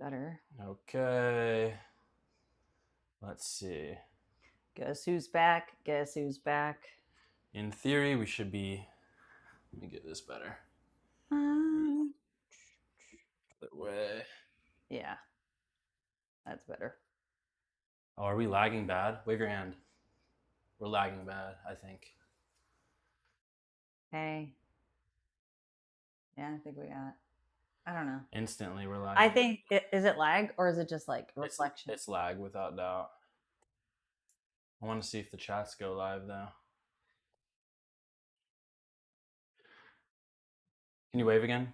Better. Okay. Let's see. Guess who's back? Guess who's back? In theory, we should be. Let me get this better. Other way. Yeah. That's better. Oh, are we lagging bad? Wave your hand. We're lagging bad, I think. Hey. Yeah, I think we got. I don't know. Instantly, we're lagging. I think is it lag or is it just like reflection? It's lag without doubt. I want to see if the chats go live though. Can you wave again?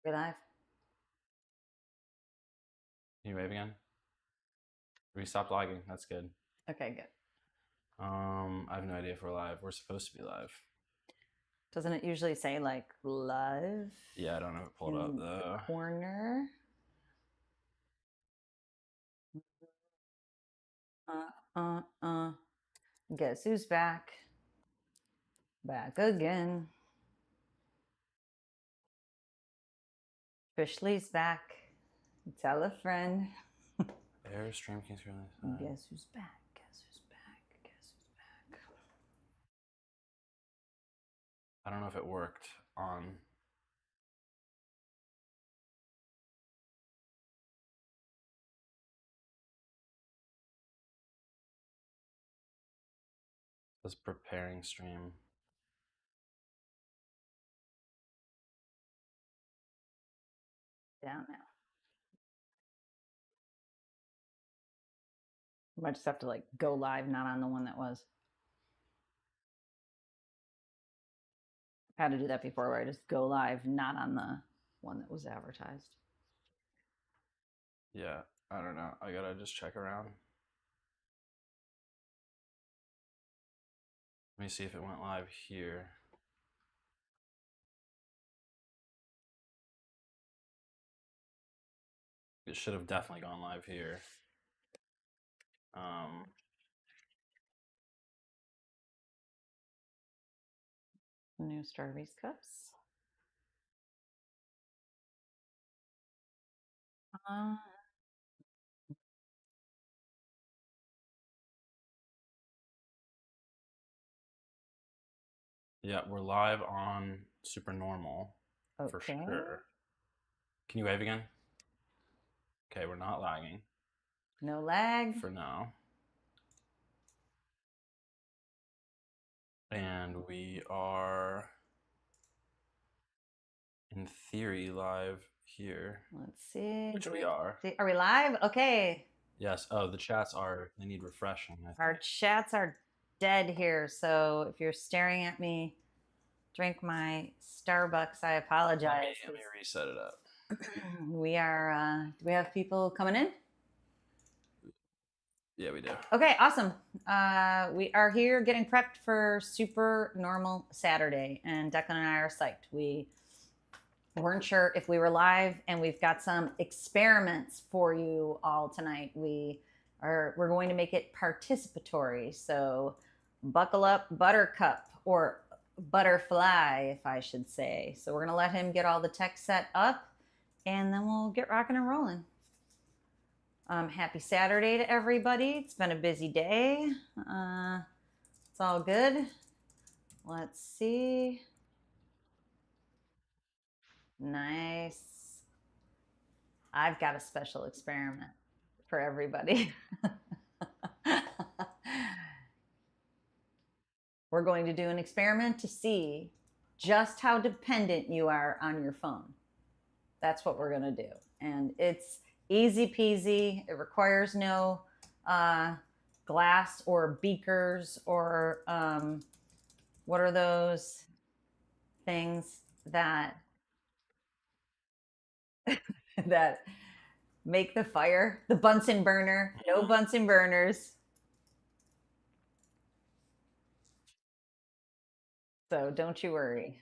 We're live. Can you wave again? We stopped lagging. That's good. Okay, good. I have no idea if we're live. We're supposed to be live. Doesn't it usually say like live? Yeah, I don't know if it pulled up the corner. Guess who's back? Back again. Trish Leigh's back. Tell a friend. Airstream came through. Guess who's back? Guess who's back? Guess who's back? I don't know if it worked on. This preparing stream. Down now. I might just have to like go live, not on the one that was. I've had to do that before where I just go live, not on the one that was advertised. Yeah, I don't know. I gotta just check around. Let me see if it went live here. It should have definitely gone live here. New Starbucks cups. Yeah, we're live on Supernormal for sure. Can you wave again? Okay, we're not lagging. No lag. For now. And we are, in theory, live here. Let's see. Which we are. Are we live? Okay. Yes. Oh, the chats are, they need refreshing. I think. Our chats are dead here. So if you're staring at me drink my Starbucks, I apologize. Let me reset it up. We are, do we have people coming in? Yeah, we do. Okay, awesome. We are here getting prepped for Supernormal Saturday, and Declan and I are psyched. We weren't sure if we were live, and we've got some experiments for you all tonight. We're going to make it participatory, so buckle up, Buttercup, or Butterfly, if I should say. So we're going to let him get all the tech set up, and then we'll get rocking and rolling. Happy Saturday to everybody. It's been a busy day. It's all good. Let's see. Nice. I've got a special experiment for everybody. We're going to do an experiment to see just how dependent you are on your phone. That's what we're going to do. And it's easy peasy. It requires no glass or beakers or what are those things that that make the fire? The Bunsen burner. No Bunsen burners. So don't you worry.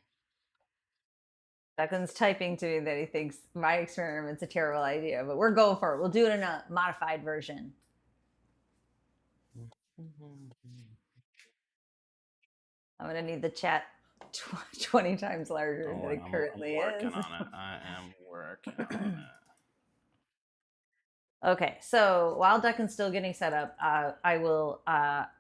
Declan's typing to me that he thinks my experiment's a terrible idea, but we're going for it. We'll do it in a modified version. I'm going to need the chat 20 times larger than it I'm currently working is. on it. I am working on it. Okay, so while Declan's still getting set up, I will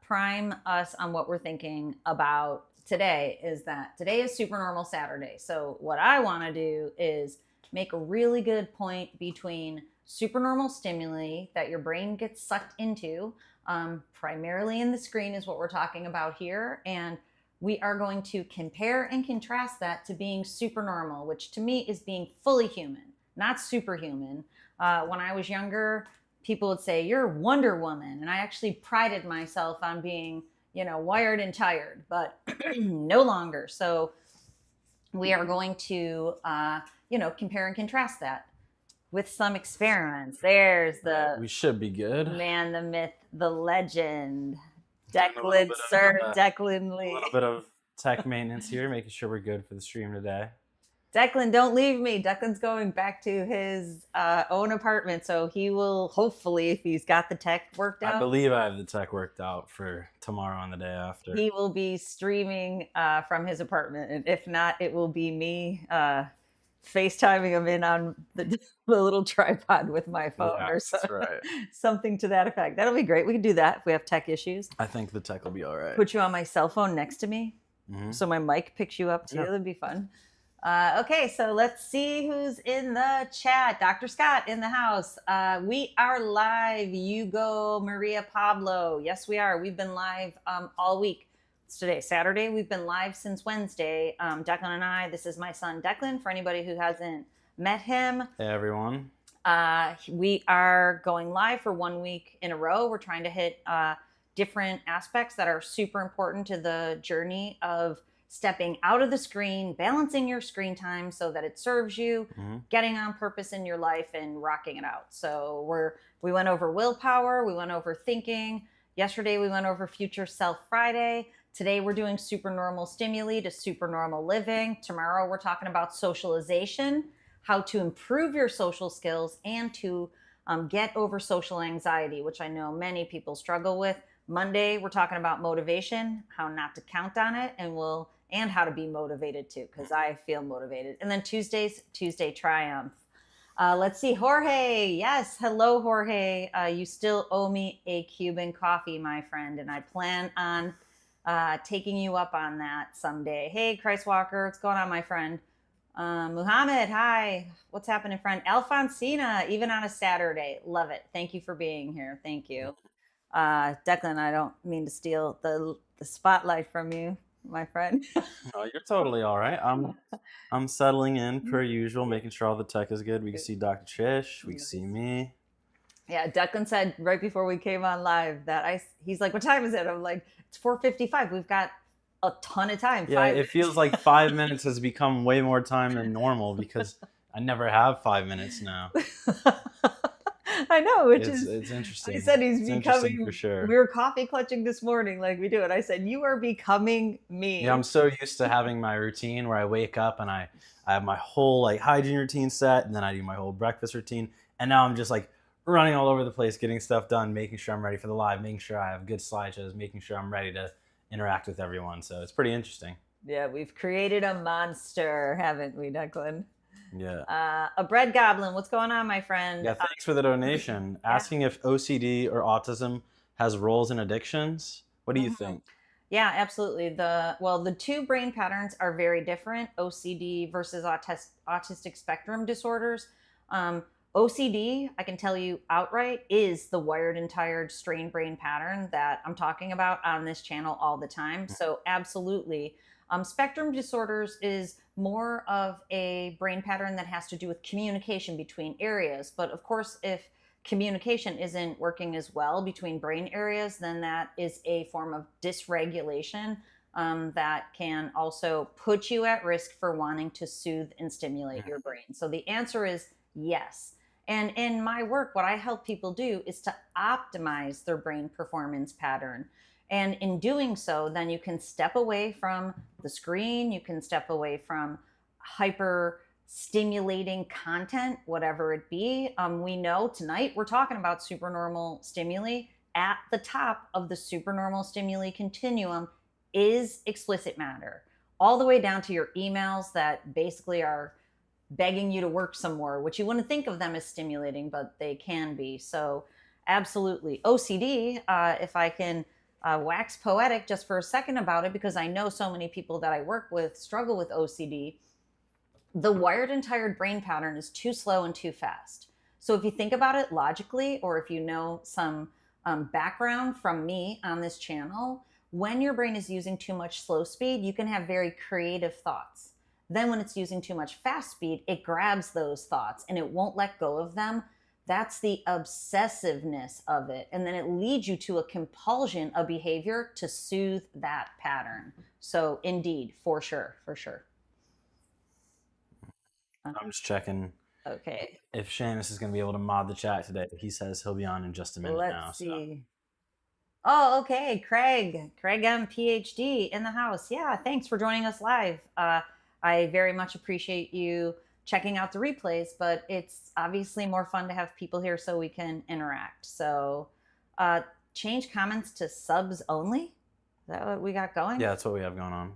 prime us on what we're thinking about today. Is that today is Supernormal Saturday. So what I want to do is make a really good point between supernormal stimuli that your brain gets sucked into, primarily in the screen is what we're talking about here, and we are going to compare and contrast that to being supernormal, which to me is being fully human, not superhuman. When I was younger, people would say, "You're Wonder Woman." And I actually prided myself on being, wired and tired, but no longer. So we are going to, compare and contrast that with some experiments. There's We should be good. Man, the myth, the legend, Declan, Declan Leigh. A little bit of tech maintenance here, making sure we're good for the stream today. Declan, don't leave me. Declan's going back to his own apartment, so he will hopefully, if he's got the tech worked out. I believe I have the tech worked out for tomorrow and the day after. He will be streaming from his apartment, and if not, it will be me FaceTiming him in on the little tripod with my phone or something to that effect. That'll be great. We can do that if we have tech issues. I think the tech will be all right. Put you on my cell phone next to me, so my mic picks you up too. Yeah. That'd be fun. Okay, so let's see who's in the chat. Dr. Scott in the house. We are live. Hugo, Maria, Pablo. Yes, we are. We've been live all week. It's today, Saturday. We've been live since Wednesday. Declan and I, this is my son, Declan, for anybody who hasn't met him. Hey, everyone. We are going live for 1 week in a row. We're trying to hit different aspects that are super important to the journey of stepping out of the screen, balancing your screen time so that it serves you, getting on purpose in your life and rocking it out. So we went over willpower, we went over thinking. Yesterday we went over Future Self Friday. Today we're doing supernormal stimuli to supernormal living. Tomorrow we're talking about socialization, how to improve your social skills and to get over social anxiety, which I know many people struggle with. Monday we're talking about motivation, how not to count on it, and how to be motivated too, because I feel motivated. And then Tuesday Triumph. Let's see, Jorge. Yes, hello, Jorge. You still owe me a Cuban coffee, my friend, and I plan on taking you up on that someday. Hey, Christ Walker, what's going on, my friend? Muhammad, hi. What's happening, friend? Alfonsina, even on a Saturday. Love it. Thank you for being here. Thank you. Declan, I don't mean to steal the spotlight from you, my friend. Oh, you're totally all right. I'm settling in per usual, making sure all the tech is good. We can see Dr. Trish. We can see me. Yeah, Declan said right before we came on live that he's like, "What time is it?" I'm like, "It's 4:55. We've got a ton of time." Yeah, it feels like 5 minutes has become way more time than normal because I never have 5 minutes now. I know, it's interesting. I said he's becoming, for sure. We were coffee clutching this morning like we do, and I said, "You are becoming me." Yeah, I'm so used to having my routine where I wake up and I have my whole hygiene routine set, and then I do my whole breakfast routine, and now I'm just running all over the place, getting stuff done, making sure I'm ready for the live, making sure I have good slideshows, making sure I'm ready to interact with everyone. So it's pretty interesting. Yeah, we've created a monster, haven't we, Declan? Yeah. A bread goblin. What's going on, my friend? Yeah, thanks for the donation. Asking if OCD or autism has roles in addictions. What do you think? Yeah, absolutely. The two brain patterns are very different. OCD versus autistic spectrum disorders. OCD, I can tell you outright, is the wired and tired strained brain pattern that I'm talking about on this channel all the time. So absolutely. Spectrum disorders is more of a brain pattern that has to do with communication between areas. But of course, if communication isn't working as well between brain areas, then that is a form of dysregulation that can also put you at risk for wanting to soothe and stimulate your brain. So the answer is yes. And in my work, what I help people do is to optimize their brain performance pattern. And in doing so, then you can step away from the screen, you can step away from hyper stimulating content, whatever it be. We know tonight we're talking about supernormal stimuli. at the top of the supernormal stimuli continuum is explicit matter, all the way down to your emails that basically are begging you to work some more, which you wouldn't think of them as stimulating, but they can be. So absolutely. OCD, if I can wax poetic just for a second about it, because I know so many people that I work with struggle with OCD. The wired and tired brain pattern is too slow and too fast. So if you think about it logically, or if you know some background from me on this channel, when your brain is using too much slow speed, you can have very creative thoughts. Then when it's using too much fast speed, it grabs those thoughts and it won't let go of them. That's the obsessiveness of it. And then it leads you to a compulsion of behavior to soothe that pattern. So indeed, for sure, for sure. I'm just checking Okay, if Seamus is going to be able to mod the chat today. He says he'll be on in just a minute now. let's see. Oh, okay, Craig M, PhD in the house. Yeah, thanks for joining us live. I very much appreciate you checking out the replays, but it's obviously more fun to have people here so we can interact. So change comments to subs only? Is that what we got going? Yeah, that's what we have going on.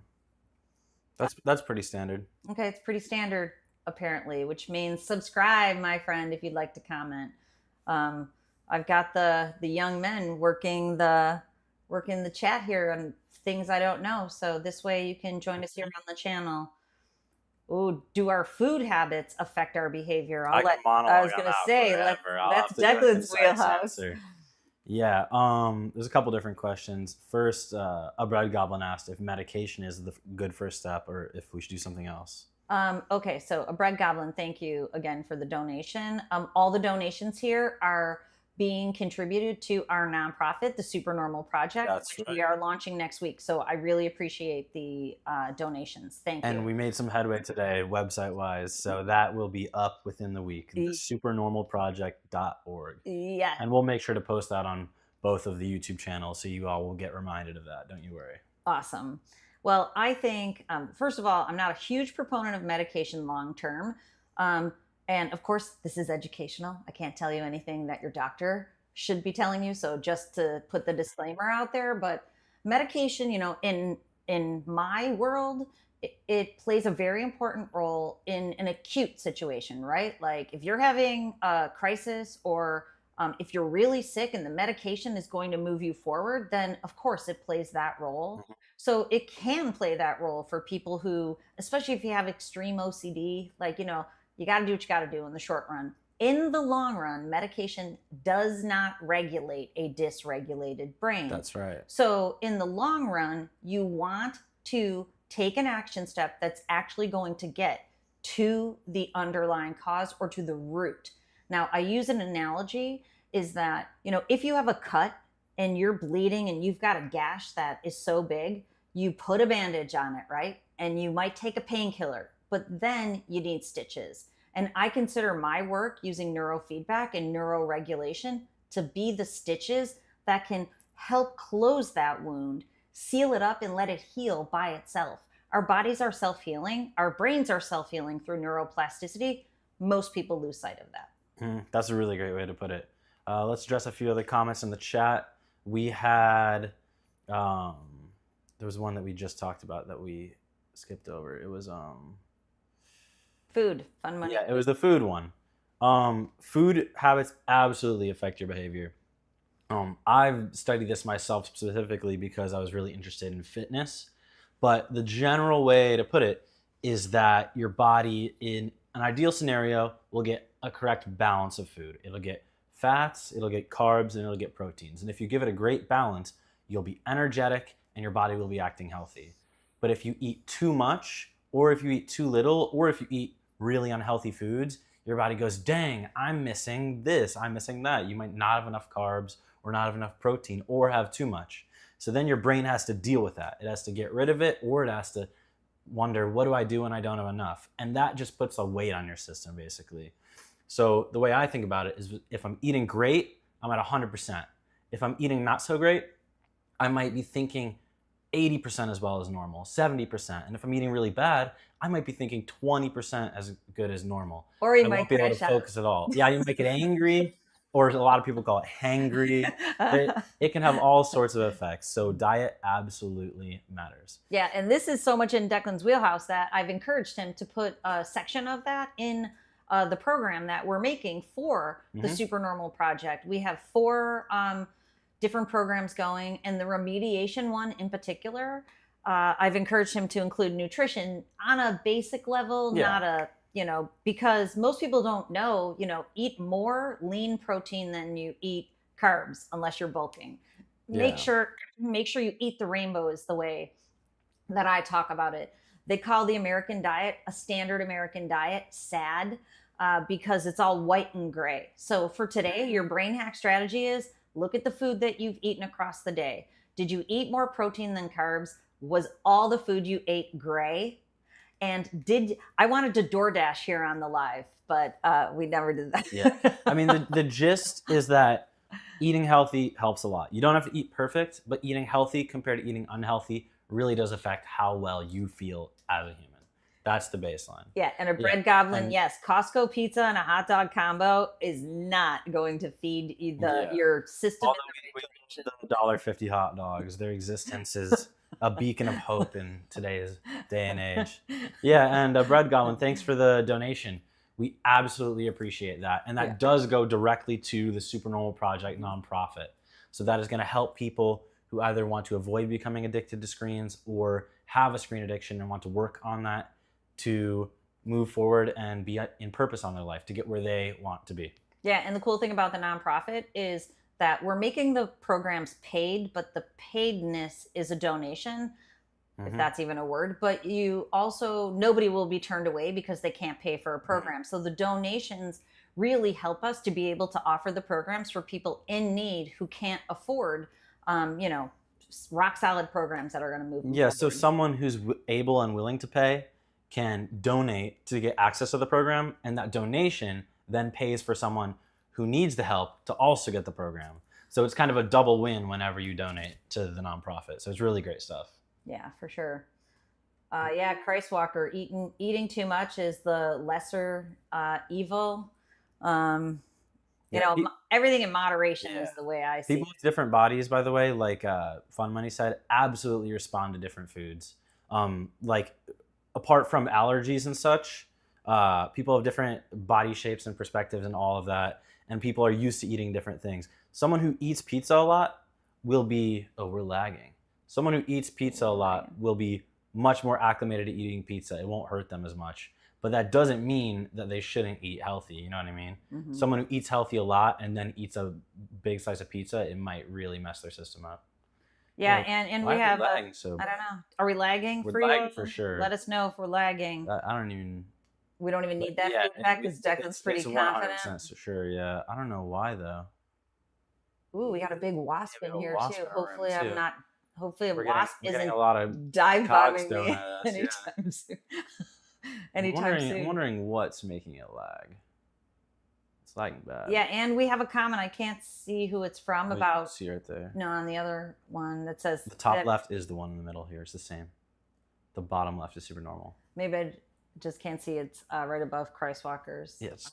That's pretty standard. Okay, it's pretty standard apparently, which means subscribe, my friend, if you'd like to comment. I've got the young men working the chat here on things I don't know. So this way you can join us here on the channel. Ooh, do our food habits affect our behavior? I was going to say, that's Declan's wheelhouse. Yeah, there's a couple different questions. First, a bread goblin asked if medication is the good first step or if we should do something else. Okay, so a bread goblin, thank you again for the donation. All the donations here are being contributed to our nonprofit, the Supernormal Project, which we are launching next week. So I really appreciate the donations. Thank you. And we made some headway today, website-wise, so that will be up within the week, supernormalproject.org. Yeah. And we'll make sure to post that on both of the YouTube channels, so you all will get reminded of that. Don't you worry. Awesome. Well, I think, first of all, I'm not a huge proponent of medication long-term. And of course, this is educational. I can't tell you anything that your doctor should be telling you. So just to put the disclaimer out there, but medication, you know, in my world, it plays a very important role in an acute situation, right? Like if you're having a crisis or if you're really sick and the medication is going to move you forward, then of course it plays that role. So it can play that role for people who, especially if you have extreme OCD, like, you know, you got to do what you got to do in the short run. In the long run, medication does not regulate a dysregulated brain. That's right. So in the long run, you want to take an action step that's actually going to get to the underlying cause or to the root. Now, I use an analogy is that, you know, if you have a cut and you're bleeding and you've got a gash that is so big, you put a bandage on it, right? And you might take a painkiller, but then you need stitches. And I consider my work using neurofeedback and neuroregulation to be the stitches that can help close that wound, seal it up, and let it heal by itself. Our bodies are self-healing. Our brains are self-healing through neuroplasticity. Most people lose sight of that. That's a really great way to put it. Let's address a few other comments in the chat. We had, there was one that we just talked about that we skipped over. It was, food, fun money. Yeah, it was the food one. Food habits absolutely affect your behavior. I've studied this myself specifically because I was really interested in fitness. But the general way to put it is that your body, in an ideal scenario, will get a correct balance of food. It'll get fats, it'll get carbs, and it'll get proteins. And if you give it a great balance, you'll be energetic and your body will be acting healthy. But if you eat too much, or if you eat too little, or if you eat really unhealthy foods, your body goes, dang, I'm missing this, I'm missing that. You might not have enough carbs or not have enough protein or have too much. So then your brain has to deal with that. It has to get rid of it, or it has to wonder, what do I do when I don't have enough? And that just puts a weight on your system, basically. So the way I think about it is if I'm eating great, I'm at 100%. If I'm eating not so great, I might be thinking 80% as well as normal, 70%. And if I'm eating really bad, I might be thinking 20% as good as normal. Or you I might won't be able to focus at all. Yeah, you might get angry. or a lot of people call it hangry. It can have all sorts of effects. So diet absolutely matters. Yeah, and this is so much in Declan's wheelhouse that I've encouraged him to put a section of that in the program that we're making for the Supernormal project. We have 4 different programs going, and the remediation one in particular, I've encouraged him to include nutrition on a basic level, not a, because most people don't know, eat more lean protein than you eat carbs unless you're bulking. Make sure you eat the rainbow is the way that I talk about it. They call the American diet, a standard American diet, SAD, because it's all white and gray. So for today, your brain hack strategy is look at the food that you've eaten across the day. Did you eat more protein than carbs? Was all the food you ate gray? And I wanted to DoorDash here on the live, but we never did that. Yeah. I mean, the gist is that eating healthy helps a lot. You don't have to eat perfect, but eating healthy compared to eating unhealthy really does affect how well you feel as a human. That's the baseline. Yeah, and a bread goblin, yes. Costco pizza and a hot dog combo is not going to feed your system. Although we mentioned the $1.50 hot dogs, their existence is a beacon of hope in today's day and age. Yeah, and Bread Goblin, thanks for the donation. We absolutely appreciate that. And that does go directly to the Supernormal Project nonprofit. So that is going to help people who either want to avoid becoming addicted to screens or have a screen addiction and want to work on that to move forward and be in purpose on their life to get where they want to be. Yeah, and the cool thing about the nonprofit is that we're making the programs paid, but the paidness is a donation, if that's even a word. But nobody will be turned away because they can't pay for a program. So the donations really help us to be able to offer the programs for people in need who can't afford, rock solid programs that are going to move them forward. So someone who's able and willing to pay can donate to get access to the program, and that donation then pays for someone who needs the help to also get the program. So it's kind of a double win whenever you donate to the nonprofit. So it's really great stuff. Yeah, for sure. Christ Walker, eating too much is the lesser evil. Everything in moderation is the way I see People with different bodies, by the way, like Fun Money said, absolutely respond to different foods. Apart from allergies and such, people have different body shapes and perspectives and all of that, and people are used to eating different things. Someone who eats pizza a lot will be, we're lagging. Someone who eats pizza a lot will be much more acclimated to eating pizza. It won't hurt them as much. But that doesn't mean that they shouldn't eat healthy, you know what I mean? Someone who eats healthy a lot and then eats a big slice of pizza, it might really mess their system up. Yeah, and we have, I don't know. Are we lagging? We're lagging for sure. Let us know if we're lagging. We don't even need that feedback because Declan's pretty confident. 100% for sure, yeah. I don't know why, though. Ooh, we got a big wasp in here, too. Hopefully a wasp isn't a lot of dive bombing me anytime soon. I'm wondering what's making it lag. It's lagging bad. Yeah, and we have a comment. I can't see who it's from about. See right there. No, on the other one that says. The top left is the one in the middle here. It's the same. The bottom left is Supernormal. Maybe I just can't see. It's right above Christ Walker's. Yes.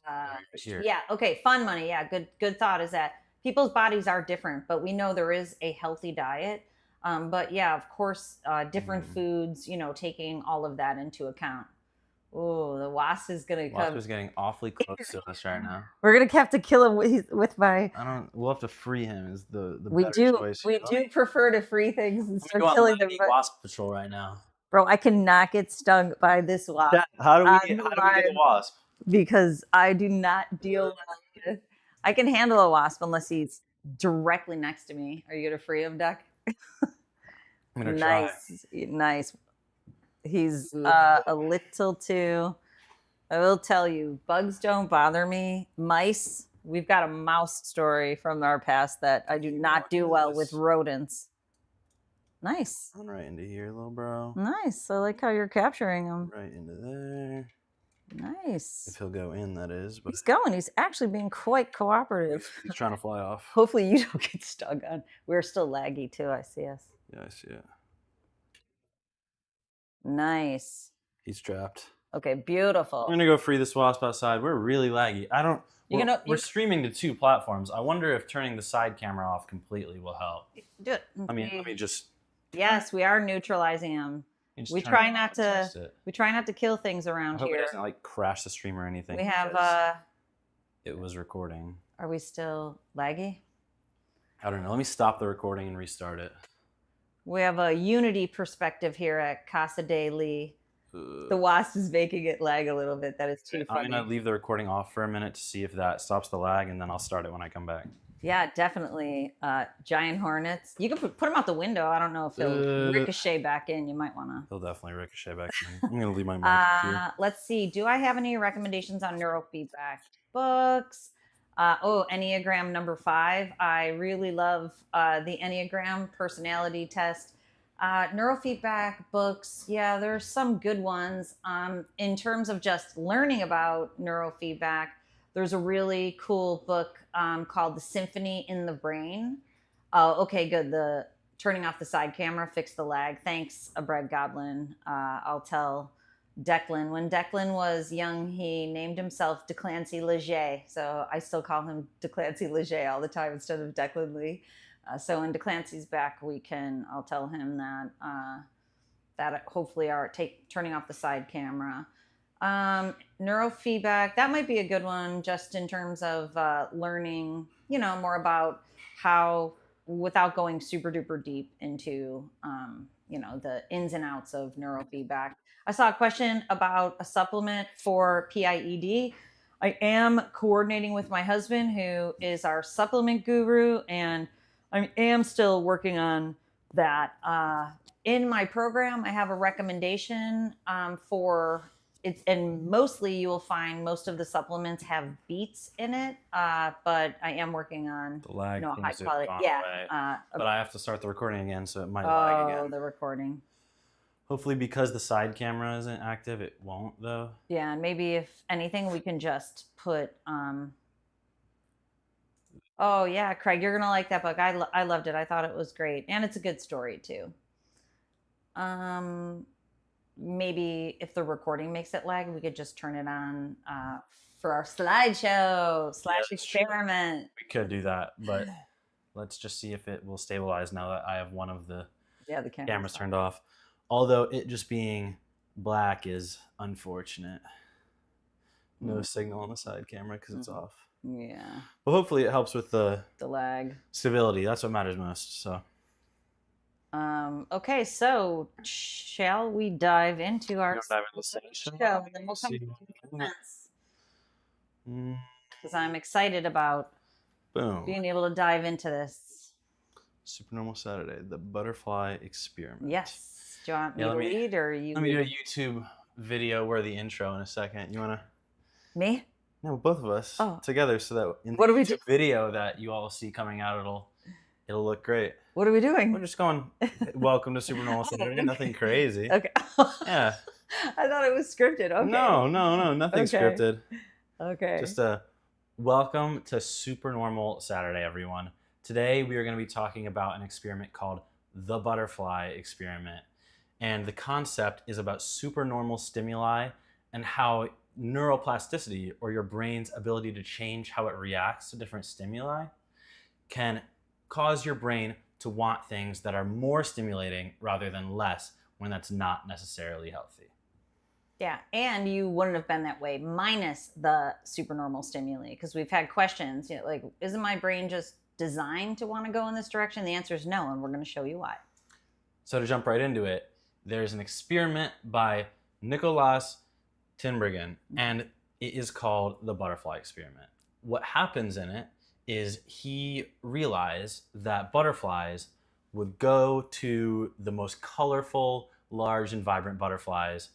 Here. Yeah. Okay. Fun Money. Yeah. Good thought is that people's bodies are different, but we know there is a healthy diet. But yeah, of course, different foods. Taking all of that into account. Oh, the wasp is gonna come. Wasp is getting awfully close to us right now. We're gonna have to kill him with my. We'll have to free him. Is the we better do choice. We do prefer to free things instead of killing them. Wasp patrol right now, bro. I cannot get stung by this wasp. How do we get a wasp? Because I do not deal with. I can handle a wasp unless he's directly next to me. Are you gonna free him, Duck? I'm gonna try. Nice. He's a little too, I will tell you, bugs don't bother me. Mice, we've got a mouse story from our past that I do not do well with rodents. Nice. I'm right into here, little bro. Nice. I like how you're capturing him. Right into there. Nice. If he'll go in, that is. But he's going. He's actually being quite cooperative. He's trying to fly off. Hopefully you don't get stung on. We're still laggy too, I see us. Yeah, I see it. Nice. He's trapped. Okay, beautiful. I'm gonna go free this wasp outside. We're really laggy. We're streaming to 2 platforms. I wonder if turning the side camera off completely will help. Do it. Let me just. Yes, we are neutralizing them. We try not to kill things around I hope here. it doesn't like crash the stream or anything. We have. It was recording. Are we still laggy? I don't know. Let me stop the recording and restart it. We have a unity perspective here at Casa de Lee. The wasp is making it lag a little bit. That is too funny. I'm going to leave the recording off for a minute to see if that stops the lag, and then I'll start it when I come back. Yeah, definitely. Giant hornets. You can put them out the window. I don't know if they'll ricochet back in. You might want to. They'll definitely ricochet back in. I'm going to leave my mic here. Let's see. Do I have any recommendations on neurofeedback books? Enneagram number 5. I really love the Enneagram personality test. Neurofeedback books, yeah, there's some good ones. In terms of just learning about neurofeedback, there's a really cool book called The Symphony in the Brain. Oh, okay, good. The turning off the side camera fixed the lag. Thanks, Abred Goblin. I'll tell Declan. When Declan was young, he named himself Declancy Leger. So I still call him Declancy Leger all the time instead of Declan Lee. So when DeClancy's back, I'll tell him that that hopefully are turning off the side camera. Neurofeedback, that might be a good one just in terms of learning, more about how, without going super duper deep into, the ins and outs of neurofeedback. I saw a question about a supplement for PIED. I am coordinating with my husband, who is our supplement guru, and I am still working on that. In my program, I have a recommendation for it, and mostly you will find most of the supplements have beets in it. But I am working on the lag high quality. Yeah. But I have to start the recording again, so it might lag again. Oh, the recording. Hopefully, because the side camera isn't active, it won't though. Yeah, and maybe if anything, we can just put. Oh yeah, Craig, you're gonna like that book. I loved it. I thought it was great, and it's a good story too. Maybe if the recording makes it lag, we could just turn it on for our slideshow / experiment. We could do that, but let's just see if it will stabilize now that I have one of the cameras turned off. Although it just being black is unfortunate. No signal on the side camera because it's off. Yeah. Well, hopefully it helps with the lag. Stability. That's what matters most. So. Okay, so shall we dive into our show? And then we'll come to comments. Because I'm excited about being able to dive into this. Supernormal Saturday, the butterfly experiment. Yes. Do you want me to lead or you? Let me do a YouTube video worthy intro in a second. You wanna? Me? No, both of us together, so that in the video that you all see coming out, it'll look great. What are we doing? We're just going. Welcome to Supernormal Saturday. Nothing crazy. Okay. Yeah. I thought it was scripted. Okay. No, nothing scripted. Okay. Just a welcome to Supernormal Saturday, everyone. Today we are going to be talking about an experiment called the butterfly experiment, and the concept is about supernormal stimuli and how neuroplasticity, or your brain's ability to change how it reacts to different stimuli, can cause your brain to want things that are more stimulating rather than less when that's not necessarily healthy. Yeah, and you wouldn't have been that way minus the supernormal stimuli, because we've had questions, like, isn't my brain just designed to want to go in this direction? The answer is no, and we're going to show you why. So to jump right into it, there's an experiment by Nicolas Tinbergen, and it is called the butterfly experiment. What happens in it is he realized that butterflies would go to the most colorful, large, and vibrant butterflies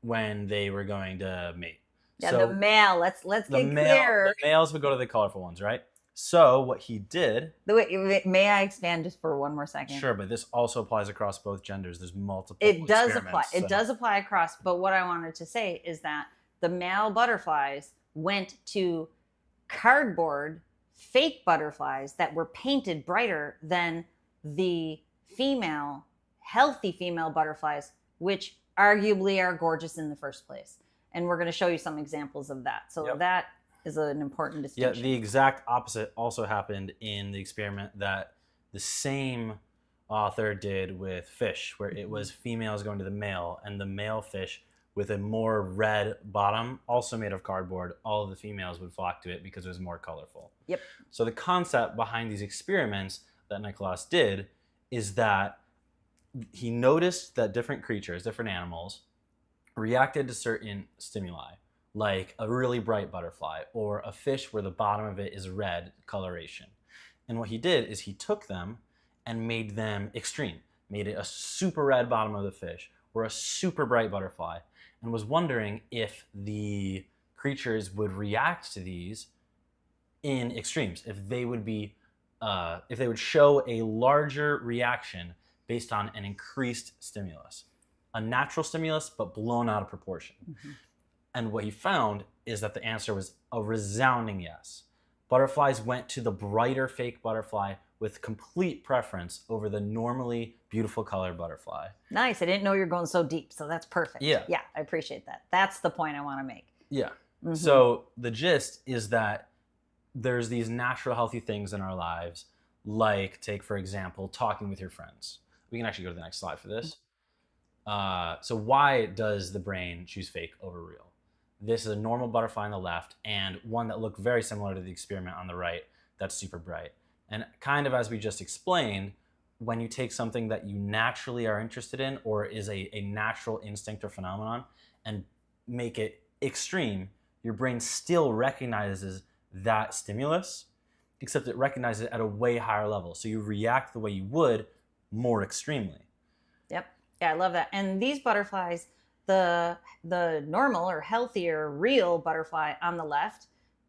when they were going to mate. Yeah, so the male. Let's get clear. The males would go to the colorful ones, right? So what he did. May I expand just for one more second? Sure, but this also applies across both genders. There's multiple. It does apply. It does apply across. But what I wanted to say is that the male butterflies went to cardboard fake butterflies that were painted brighter than the healthy female butterflies, which arguably are gorgeous in the first place. And we're going to show you some examples of that. So that is an important distinction. Yeah, the exact opposite also happened in the experiment that the same author did with fish, where it was females going to the male, and the male fish with a more red bottom, also made of cardboard, all of the females would flock to it because it was more colorful. Yep. So the concept behind these experiments that Nicholas did is that he noticed that different creatures, different animals, reacted to certain stimuli, like a really bright butterfly or a fish where the bottom of it is red coloration. And what he did is he took them and made them extreme, made it a super red bottom of the fish or a super bright butterfly, and was wondering if the creatures would react to these in extremes, if they would show a larger reaction based on an increased stimulus, a natural stimulus but blown out of proportion. And what he found is that the answer was a resounding yes. Butterflies went to the brighter fake butterfly with complete preference over the normally beautiful colored butterfly. Nice. I didn't know you were going so deep, so that's perfect. Yeah. Yeah, I appreciate that. That's the point I want to make. Yeah. So the gist is that there's these natural healthy things in our lives, like, take for example, talking with your friends. We can actually go to the next slide for this. So why does the brain choose fake over real? This is a normal butterfly on the left and one that looked very similar to the experiment on the right that's super bright. And kind of as we just explained, when you take something that you naturally are interested in or is a natural instinct or phenomenon and make it extreme, your brain still recognizes that stimulus, except it recognizes it at a way higher level. So you react the way you would more extremely. Yep. Yeah, I love that. And these butterflies, the normal or healthier real butterfly on the left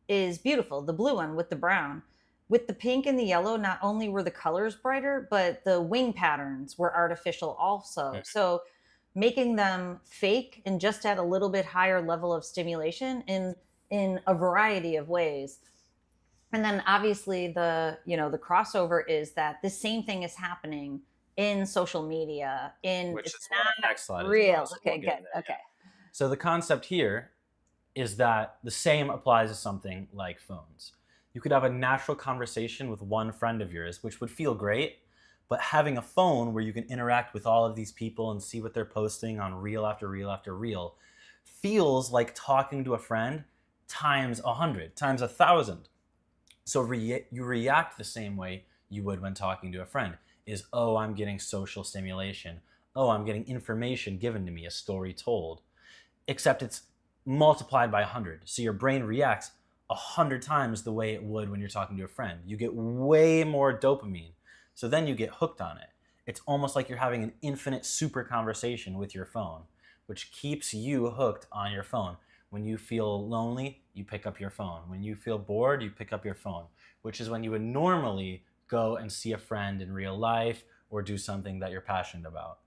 is beautiful. The blue one with the brown. With the pink and the yellow, not only were the colors brighter, but the wing patterns were artificial also. So making them fake and just at a little bit higher level of stimulation in a variety of ways. And then obviously the crossover is that the same thing is happening in social media, Which it's is what our next slide is real. about, so Okay, we'll get good. in there, Okay. So the concept here is that the same applies to something like phones. You could have a natural conversation with one friend of yours, which would feel great, but having a phone where you can interact with all of these people and see what they're posting on reel after reel after reel feels like talking to a friend times 100, times 1,000. So you react the same way you would when talking to a friend. Is, oh, I'm getting social stimulation. Oh, I'm getting information given to me, a story told. Except it's multiplied by 100. So your brain reacts 100 times the way it would when you're talking to a friend. You get way more dopamine. So then you get hooked on it. It's almost like you're having an infinite super conversation with your phone, which keeps you hooked on your phone. When you feel lonely, you pick up your phone. When you feel bored, you pick up your phone, which is when you would normally go and see a friend in real life or do something that you're passionate about.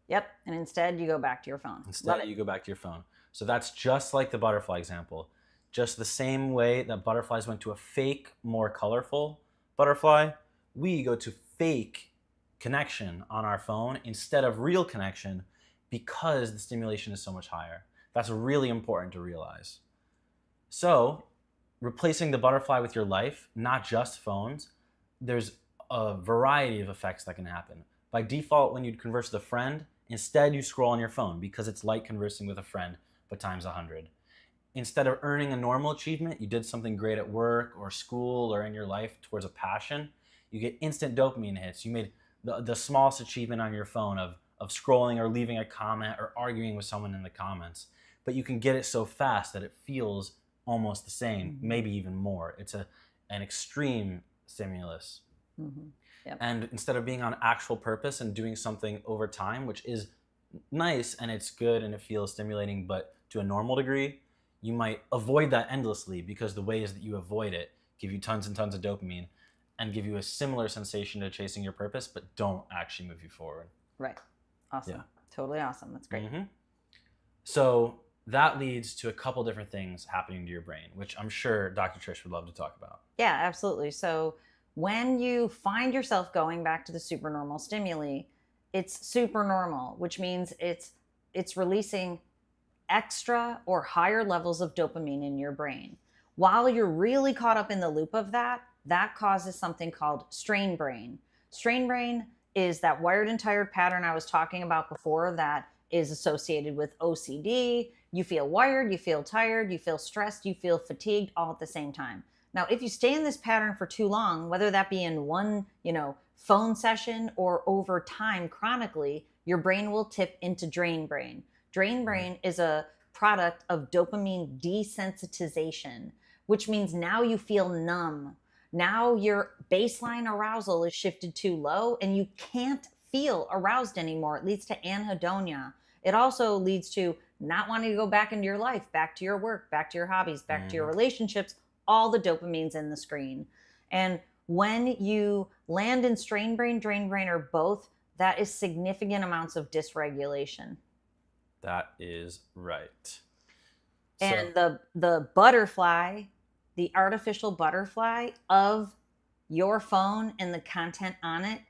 Yep. And instead you go back to your phone. Instead you go back to your phone. So that's just like the butterfly example. Just the same way that butterflies went to a fake, more colorful butterfly, we go to fake connection on our phone instead of real connection because the stimulation is so much higher. That's really important to realize. So replacing the butterfly with your life, not just phones, there's a variety of effects that can happen. By default, when you converse with a friend, instead you scroll on your phone because it's like conversing with a friend, but times 100. Instead of earning a normal achievement, you did something great at work or school or in your life towards a passion, you get instant dopamine hits. You made the smallest achievement on your phone of scrolling or leaving a comment or arguing with someone in the comments. But you can get it so fast that it feels almost the same, maybe even more. It's an extreme stimulus. Yep. And instead of being on actual purpose and doing something over time, which is nice and it's good and it feels stimulating, but to a normal degree, you might avoid that endlessly because the ways that you avoid it give you tons and tons of dopamine and give you a similar sensation to chasing your purpose, but don't actually move you forward. Right. Awesome. Yeah. Totally awesome. That's great. So that leads to a couple different things happening to your brain, which I'm sure Dr. Trish would love to talk about. Yeah, absolutely. So when you find yourself going back to the supernormal stimuli, it's supernormal, which means it's it's releasing extra or higher levels of dopamine in your brain. While you're really caught up in the loop of that, that causes something called strain brain. Strain brain is that wired and tired pattern I was talking about before that is associated with OCD. You feel wired, you feel tired, you feel stressed, you feel fatigued all at the same time. Now, if you stay in this pattern for too long, whether that be in one, phone session or over time chronically, your brain will tip into drain brain. Drain brain is a product of dopamine desensitization, which means now you feel numb. Now your baseline arousal is shifted too low and you can't feel aroused anymore. It leads to anhedonia. It also leads to not wanting to go back into your life, back to your work, back to your hobbies, back to your relationships, all the dopamine's in the screen. And when you land in strain brain, drain brain, or both, that is significant amounts of dysregulation. That is right. And the butterfly, the artificial butterfly of your phone and the content on it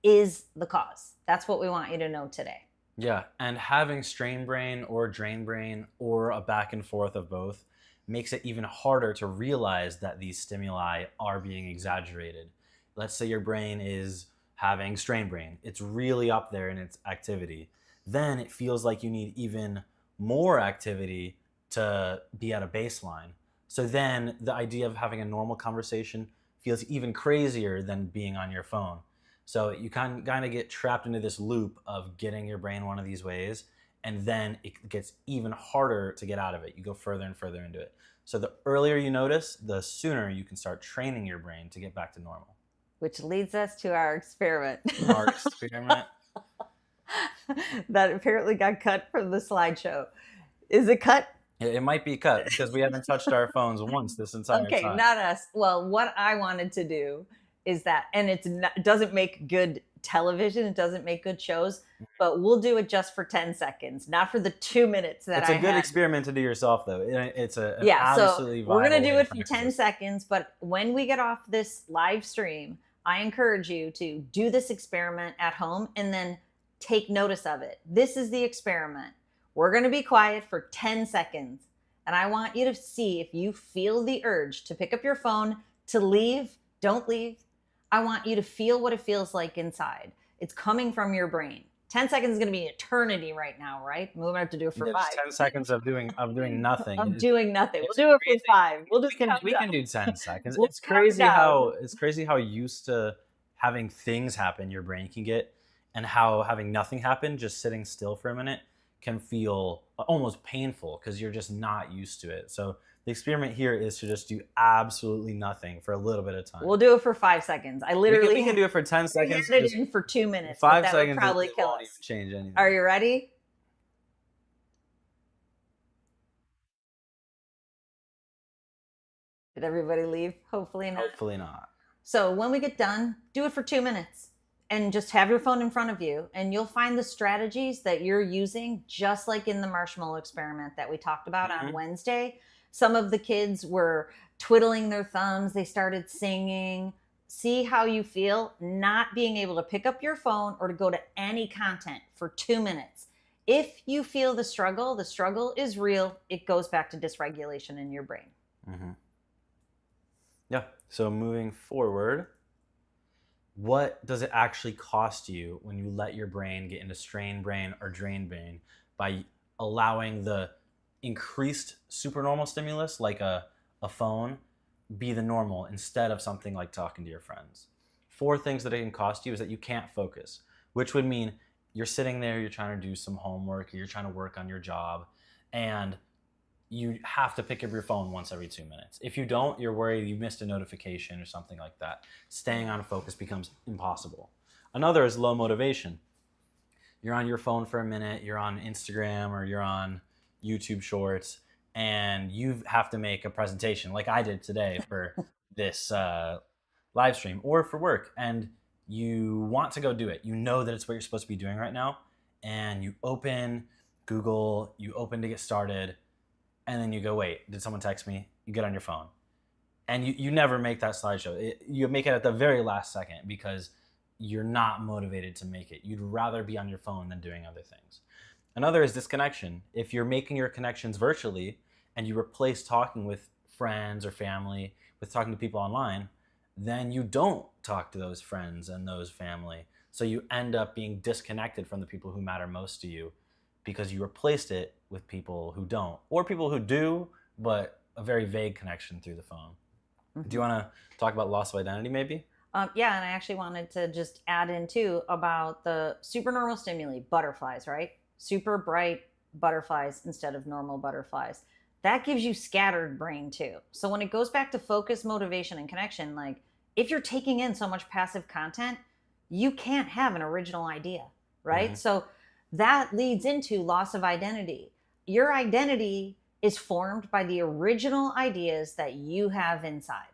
is the cause. That's what we want you to know today. Yeah, and having strain brain or drain brain or a back and forth of both makes it even harder to realize that these stimuli are being exaggerated. Let's say your brain is having strain brain. It's really up there in its activity. Then it feels like you need even more activity to be at a baseline. So then the idea of having a normal conversation feels even crazier than being on your phone. So you kind of get trapped into this loop of getting your brain one of these ways, and then it gets even harder to get out of it. You go further and further into it. So the earlier you notice, the sooner you can start training your brain to get back to normal. Which leads us to our experiment. Our experiment? That apparently got cut from the slideshow. Is it cut? It might be cut because we haven't touched our phones once this entire time. Okay, not us. Well, what I wanted to do is that, and it doesn't make good television, it doesn't make good shows, but we'll do it just for 10 seconds, not for the 2 minutes that it's a good experiment to do yourself, though. It's an absolutely so we're going to do it for practice. 10 seconds, but when we get off this live stream, I encourage you to do this experiment at home and then take notice of it. This is the experiment. We're going to be quiet for 10 seconds, and I want you to see if you feel the urge to pick up your phone, to leave. Don't leave. I want you to feel what it feels like inside. It's coming from your brain. 10 seconds is going to be eternity right now, right? We're going to have to do it for 5. 10 seconds of doing nothing. Of doing nothing. We'll do it for 5. We'll just we can do 10 seconds. We'll it's crazy how used to having things happen your brain can get, and how having nothing happen, just sitting still for a minute, can feel almost painful because you're just not used to it. So the experiment here is to just do absolutely nothing for a little bit of time. We'll do it for 5 seconds. I literally we can do it for 10 seconds. It in for 2 minutes. 5 seconds would probably kill won't us. even change anything. Are you ready? Did everybody leave? Hopefully not. Hopefully not. So when we get done, do it for 2 minutes and just have your phone in front of you, and you'll find the strategies that you're using, just like in the marshmallow experiment that we talked about on Wednesday. Some of the kids were twiddling their thumbs. They started singing. See how you feel not being able to pick up your phone or to go to any content for 2 minutes. If you feel the struggle is real. It goes back to dysregulation in your brain. Mm-hmm. Yeah. So moving forward, what does it actually cost you when you let your brain get into strain brain or drain brain by allowing the increased supernormal stimulus like a phone be the normal instead of something like talking to your friends? 4 things that it can cost you is that you can't focus, which would mean you're sitting there, you're trying to do some homework, or you're trying to work on your job, and you have to pick up your phone once every 2 minutes. If you don't, you're worried you missed a notification or something like that. Staying on focus becomes impossible. Another is low motivation. You're on your phone for a minute, you're on Instagram or you're on YouTube Shorts, and you have to make a presentation like I did today for this live stream or for work, and you want to go do it. You know that it's what you're supposed to be doing right now, and you open Google, you open to get started, and then you go, wait, did someone text me? You get on your phone. And you never make that slideshow. You make it at the very last second because you're not motivated to make it. You'd rather be on your phone than doing other things. Another is disconnection. If you're making your connections virtually and you replace talking with friends or family with talking to people online, then you don't talk to those friends and those family. So you end up being disconnected from the people who matter most to you because you replaced it with people who don't, or people who do, but a very vague connection through the phone. Do you want to talk about loss of identity maybe? Yeah, and I actually wanted to just add in too about the supernormal stimuli, butterflies, right? Super bright butterflies instead of normal butterflies. That gives you scattered brain too. So when it goes back to focus, motivation, and connection, like if you're taking in so much passive content, you can't have an original idea, right? Mm-hmm. So that leads into loss of identity. Your identity is formed by the original ideas that you have inside.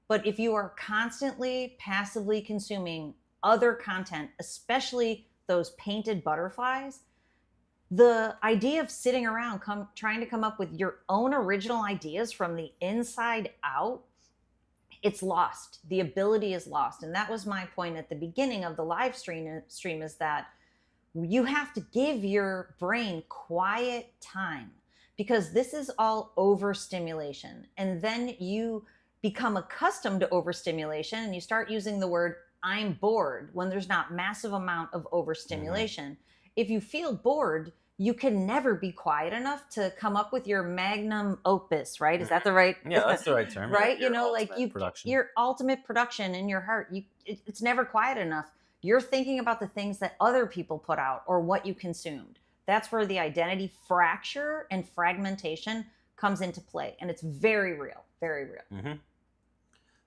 But if you are constantly passively consuming other content, especially those painted butterflies, the idea of sitting around trying to come up with your own original ideas from the inside out, it's lost. The ability is lost. And that was my point at the beginning of the live stream is that you have to give your brain quiet time, because this is all overstimulation. And then you become accustomed to overstimulation and you start using the word I'm bored when there's not massive amount of overstimulation. If you feel bored, you can never be quiet enough to come up with your magnum opus, right? Is that the right? Yeah, that's the right term. Right? Your You know, like production. your ultimate production in your heart, it's never quiet enough. You're thinking about the things that other people put out or what you consumed. That's where the identity fracture and fragmentation comes into play. And it's very real, very real. Mm-hmm.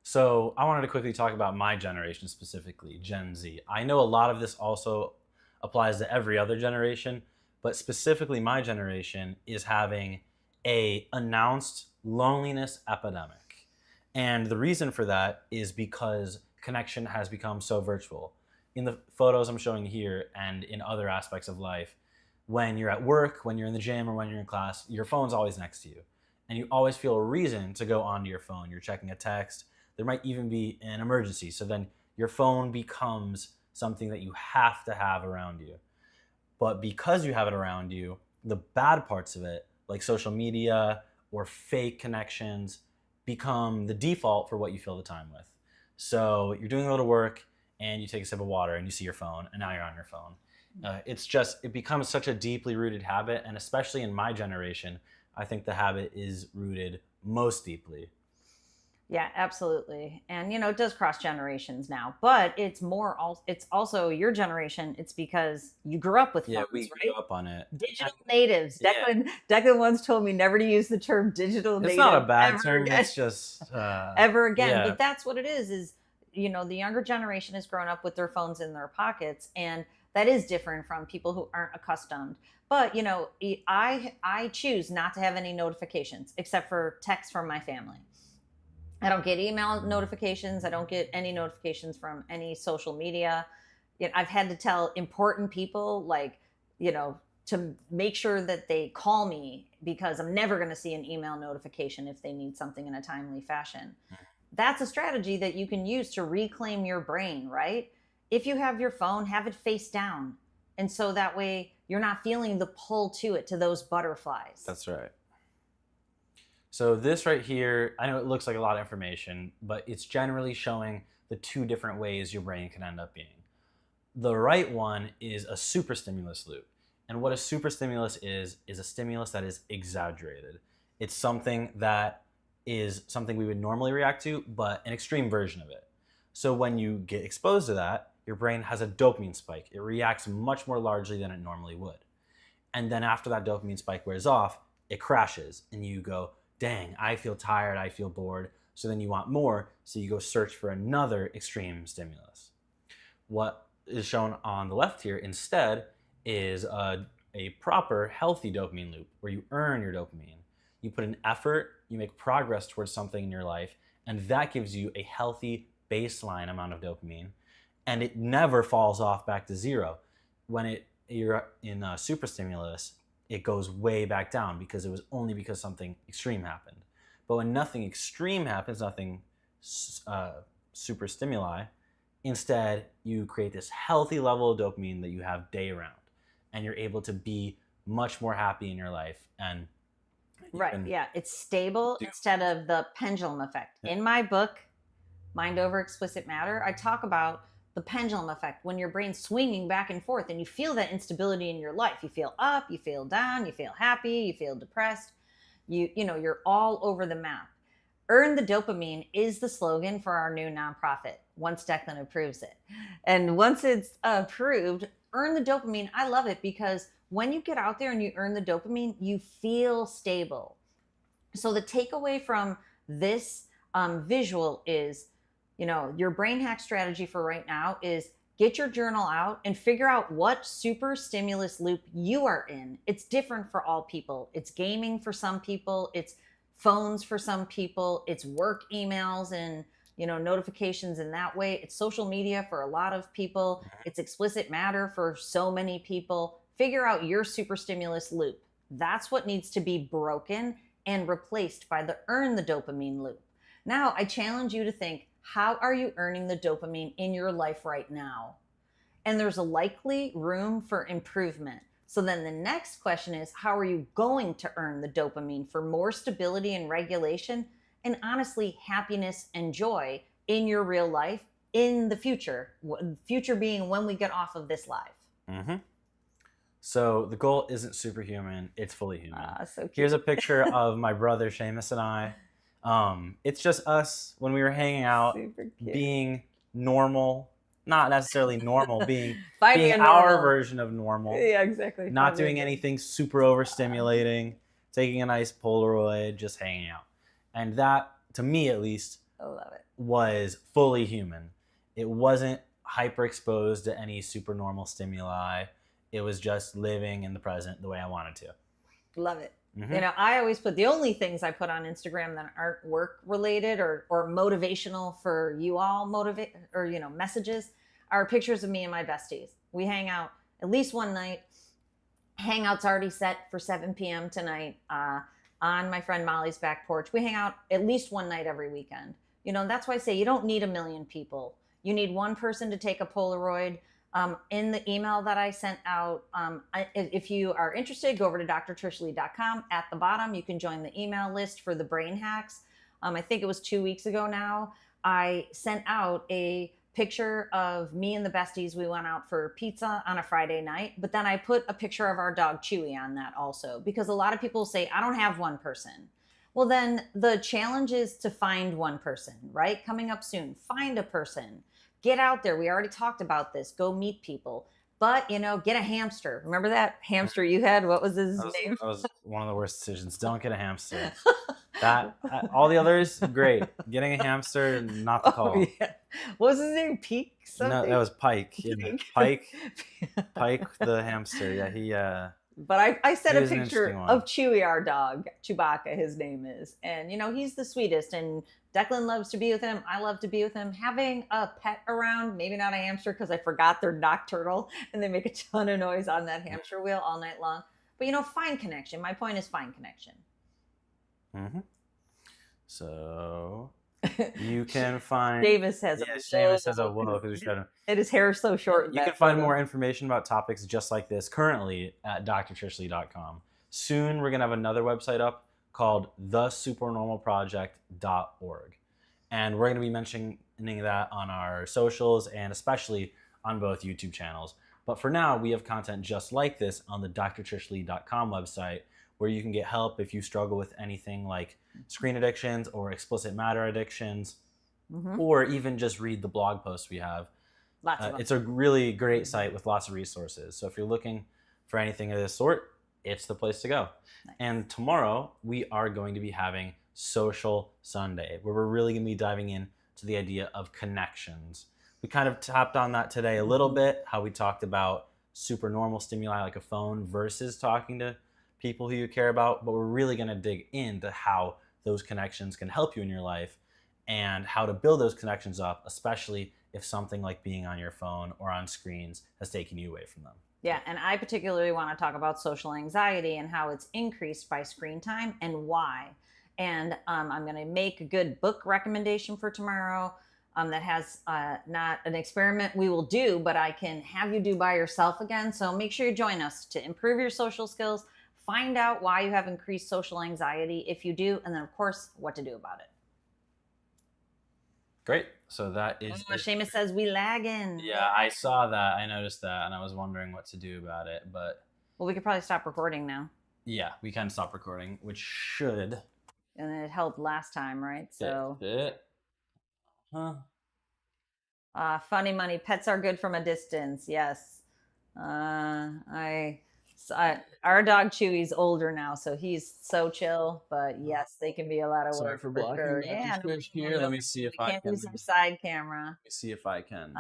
So I wanted to quickly talk about my generation specifically, Gen Z. I know a lot of this also applies to every other generation, but specifically my generation is having a announced loneliness epidemic. And the reason for that is because connection has become so virtual. In the photos I'm showing here and in other aspects of life, when you're at work, when you're in the gym, or when you're in class, your phone's always next to you. And you always feel a reason to go onto your phone. You're checking a text. There might even be an emergency. So then your phone becomes something that you have to have around you. But because you have it around you, the bad parts of it, like social media or fake connections, become the default for what you fill the time with. So you're doing a little work and you take a sip of water and you see your phone and now you're on your phone. It becomes such a deeply rooted habit. And especially in my generation, I think the habit is rooted most deeply. Yeah, absolutely. And, you know, it does cross generations now, but it's also your generation. It's because you grew up with phones, we right? grew up on it. Digital natives. Declan once told me never to use the term digital native. It's not a bad term. Again. It's just ever again. Yeah. But that's what it is, you know, the younger generation has grown up with their phones in their pockets, and that is different from people who aren't accustomed. But, you know, I choose not to have any notifications except for texts from my family. I don't get email notifications. I don't get any notifications from any social media. You know, I've had to tell important people, like, you know, to make sure that they call me, because I'm never going to see an email notification if they need something in a timely fashion. That's a strategy that you can use to reclaim your brain, right? If you have your phone, have it face down. And so that way you're not feeling the pull to it, to those butterflies. That's right. So this right here, I know it looks like a lot of information, but it's generally showing the two different ways your brain can end up being. The right one is a superstimulus loop. And what a superstimulus is a stimulus that is exaggerated. It's something that is something we would normally react to, but an extreme version of it. So when you get exposed to that, your brain has a dopamine spike. It reacts much more largely than it normally would. And then after that dopamine spike wears off, it crashes and you go, dang, I feel tired, I feel bored. So then you want more, so you go search for another extreme stimulus. What is shown on the left here instead is a proper, healthy dopamine loop where you earn your dopamine. You put in effort, you make progress towards something in your life, and that gives you a healthy baseline amount of dopamine, and it never falls off back to zero. When you're in a superstimulus, it goes way back down because it was only because something extreme happened. But when nothing extreme happens, nothing super stimuli, instead you create this healthy level of dopamine that you have day round. and you're able to be much more happy in your life. And Right. Yeah. It's stable instead of the pendulum effect. Yeah. In my book, Mind Over Explicit Matter, I talk about the pendulum effect, when your brain's swinging back and forth and you feel that instability in your life. You feel up, you feel down, you feel happy, you feel depressed. You know, you're all over the map. Earn the dopamine is the slogan for our new nonprofit once Declan approves it. And once it's approved, earn the dopamine. I love it because when you get out there and you earn the dopamine, you feel stable. So the takeaway from this visual is, you know, your brain hack strategy for right now is get your journal out and figure out what super stimulus loop you are in. It's different for all people. It's gaming for some people. It's phones for some people. It's work emails and, you know, notifications in that way. It's social media for a lot of people. It's explicit matter for so many people. Figure out your super stimulus loop. That's what needs to be broken and replaced by the earn the dopamine loop. Now, I challenge you to think, how are you earning the dopamine in your life right now? And there's a likely room for improvement. So then the next question is, how are you going to earn the dopamine for more stability and regulation and honestly happiness and joy in your real life in the future? Future being when we get off of this live. Mm-hmm. So the goal isn't superhuman, it's fully human. So cute. Here's a picture of my brother Seamus and I. It's just us when we were hanging out, being normal, not necessarily normal, being our version of normal. Yeah, exactly. Not doing anything super overstimulating, taking a nice Polaroid, just hanging out. And that, to me at least, I love it, was fully human. It wasn't hyper exposed to any super normal stimuli. It was just living in the present the way I wanted to. Love it. Mm-hmm. You know, I always put the only things I put on Instagram that aren't work related or motivational for you all messages are pictures of me and my besties. We hang out at least one night. Hangout's already set for 7 p.m. tonight on my friend Molly's back porch. We hang out at least one night every weekend. You know, that's why I say you don't need 1 million people. You need one person to take a Polaroid. In the email that I sent out, if you are interested, go over to drtrishleigh.com. At the bottom, you can join the email list for the brain hacks. I think it was 2 weeks ago now. I sent out a picture of me and the besties. We went out for pizza on a Friday night, but then I put a picture of our dog Chewy on that also, because a lot of people say, I don't have one person. Well, then the challenge is to find one person, right? Coming up soon, find a person. Get out there. We already talked about this. Go meet people. But, you know, get a hamster. Remember that hamster you had? What was his name? That was one of the worst decisions. Don't get a hamster. All the others, great. Getting a hamster, not the call. Yeah. What was his name? Peak something? No, that was Pike. Pike. Pike the hamster. Yeah, he... But I sent a was an picture interesting one. of Chewy, our dog. Chewbacca, his name is. And, you know, he's the sweetest. And Declan loves to be with him. I love to be with him. Having a pet around, maybe not a hamster because I forgot they're nocturnal and they make a ton of noise on that hamster wheel all night long. But, you know, find connection. My point is find connection. Mm-hmm. So you can find... Seamus has a whoa because we showed him. And his hair is so short. You can find more information about topics just like this currently at drtrishleigh.com. Soon we're going to have another website up called thesupernormalproject.org. And we're going to be mentioning that on our socials and especially on both YouTube channels. But for now, we have content just like this on the drtrishleigh.com website, where you can get help if you struggle with anything like screen addictions or explicit matter addictions, or even just read the blog posts we have. Lots of them. It's a really great site with lots of resources. So if you're looking for anything of this sort, it's the place to go. Nice. And tomorrow, we are going to be having Social Sunday, where we're really going to be diving in to the idea of connections. We kind of tapped on that today a little bit, how we talked about supernormal stimuli like a phone versus talking to people who you care about, but we're really going to dig into how those connections can help you in your life and how to build those connections up, especially if something like being on your phone or on screens has taken you away from them. Yeah, and I particularly want to talk about social anxiety and how it's increased by screen time and why. And I'm going to make a good book recommendation for tomorrow. that has not an experiment we will do, but I can have you do by yourself again. So make sure you join us to improve your social skills, find out why you have increased social anxiety if you do, and then of course what to do about it. Great. So that is Seamus says we lagging. Yeah, I saw that. I noticed that, and I was wondering what to do about it. But well, we could probably stop recording now. Yeah, we can stop recording, which should. And it helped last time, right? So. Huh. Funny money. Pets are good from a distance. Yes. Our dog Chewy's older now, so he's so chill. But yes, they can be a lot of Sorry work for blocking sure. Dr. Yeah. Trish here. Let me see if I can't can. use our side camera. Let me see if I can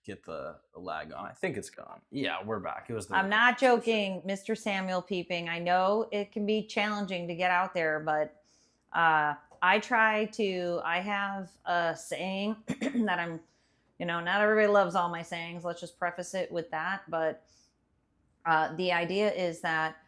get the lag on. I think it's gone. Yeah, we're back. It was. I'm not joking, Mr. Samuel Peeping. I know it can be challenging to get out there, but I have a saying that I'm. Not everybody loves all my sayings. Let's just preface it with that. But the idea is that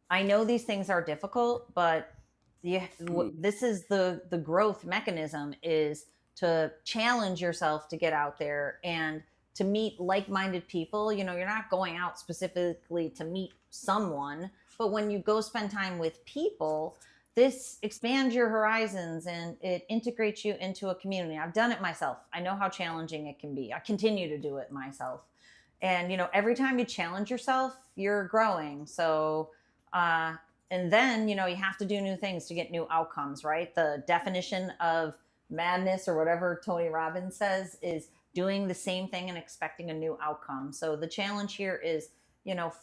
I know these things are difficult, but this is the growth mechanism is to challenge yourself to get out there and to meet like-minded people. You're not going out specifically to meet someone, but when you go spend time with people, this expands your horizons and it integrates you into a community. I've done it myself. I know how challenging it can be. I continue to do it myself. And, every time you challenge yourself, you're growing. So, and then, you have to do new things to get new outcomes, right? The definition of madness or whatever Tony Robbins says is doing the same thing and expecting a new outcome. So the challenge here is,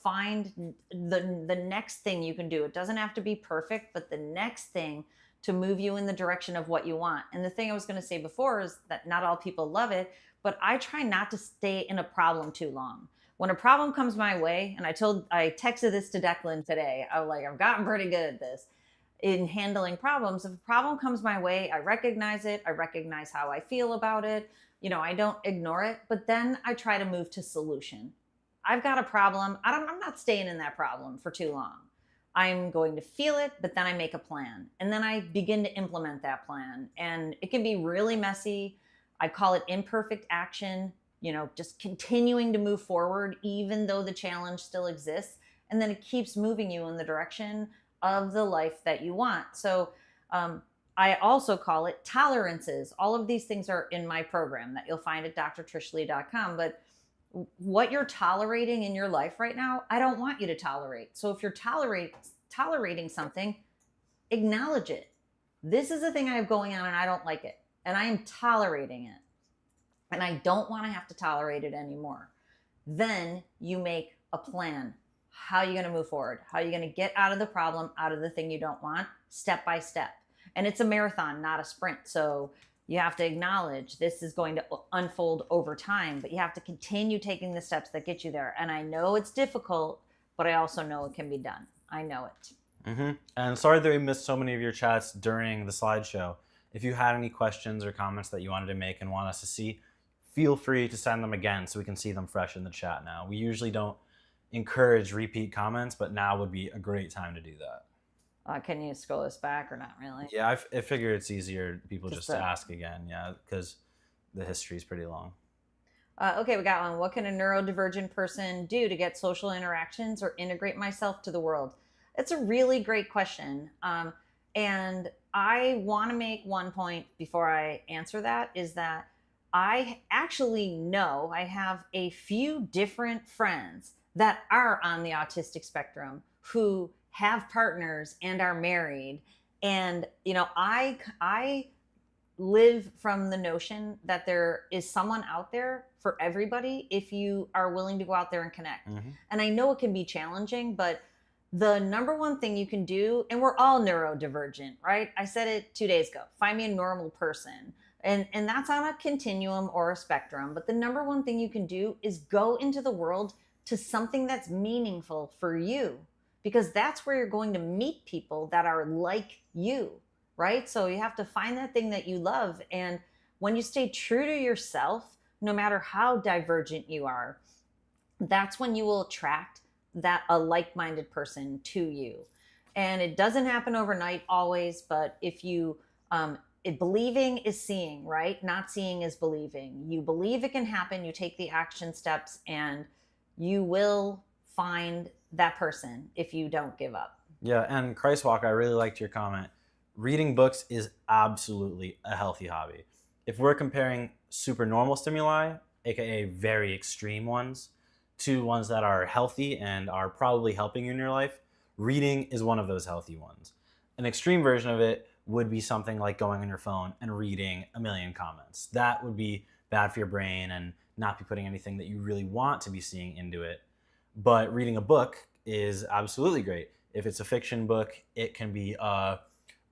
find the next thing you can do. It doesn't have to be perfect, but the next thing to move you in the direction of what you want. And the thing I was going to say before is that not all people love it, but I try not to stay in a problem too long. When a problem comes my way, and I texted this to Declan today, I was like, I've gotten pretty good at this in handling problems. If a problem comes my way, I recognize it. I recognize how I feel about it. I don't ignore it, but then I try to move to solution. I've got a problem. I'm not staying in that problem for too long. I'm going to feel it, but then I make a plan. And then I begin to implement that plan. And it can be really messy. I call it imperfect action, just continuing to move forward, even though the challenge still exists. And then it keeps moving you in the direction of the life that you want. So I also call it tolerances. All of these things are in my program that you'll find at drtrishleigh.com. But what you're tolerating in your life right now, I don't want you to tolerate. So if you're tolerating something, acknowledge it. This is the thing I have going on and I don't like it. And I am tolerating it. And I don't want to have to tolerate it anymore. Then you make a plan. How are you going to move forward? How are you going to get out of the problem, out of the thing you don't want, step by step? And it's a marathon, not a sprint. So you have to acknowledge this is going to unfold over time, but you have to continue taking the steps that get you there. And I know it's difficult, but I also know it can be done. I know it. Mm-hmm. And sorry that we missed so many of your chats during the slideshow. If you had any questions or comments that you wanted to make and want us to see, feel free to send them again so we can see them fresh in the chat now. We usually don't encourage repeat comments, but now would be a great time to do that. Can you scroll this back or not really? Yeah, I figure it's easier people just to ask again. Yeah, because the history is pretty long. Okay, we got one. What can a neurodivergent person do to get social interactions or integrate myself to the world? It's a really great question. And I want to make one point before I answer that is that I actually know I have a few different friends that are on the autistic spectrum who have partners and are married. And, I live from the notion that there is someone out there for everybody if you are willing to go out there and connect. Mm-hmm. And I know it can be challenging, but the number one thing you can do, and we're all neurodivergent, right? I said it 2 days ago, find me a normal person. And that's on a continuum or a spectrum. But the number one thing you can do is go into the world to something that's meaningful for you, because that's where you're going to meet people that are like you, right? So you have to find that thing that you love. And when you stay true to yourself, no matter how divergent you are, that's when you will attract a like-minded person to you. And it doesn't happen overnight always, but if you believing is seeing, right? Not seeing is believing. You believe it can happen, you take the action steps, and you will find that person if you don't give up. Yeah, and Christwalk, I really liked your comment. Reading books is absolutely a healthy hobby. If we're comparing supernormal stimuli, aka very extreme ones, to ones that are healthy and are probably helping you in your life, reading is one of those healthy ones. An extreme version of it would be something like going on your phone and reading a million comments. That would be bad for your brain and not be putting anything that you really want to be seeing into it. But reading a book is absolutely great. If it's a fiction book, it can be a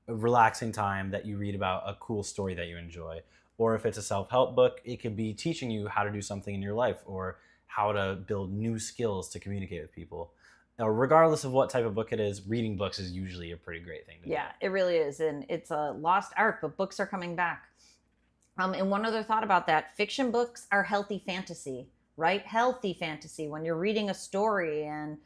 relaxing time that you read about a cool story that you enjoy. Or if it's a self-help book, it could be teaching you how to do something in your life or how to build new skills to communicate with people. Regardless of what type of book it is, reading books is usually a pretty great thing to do. Yeah, it really is. And it's a lost art, but books are coming back. And one other thought about that, fiction books are healthy fantasy, right? Healthy fantasy. When you're reading a story and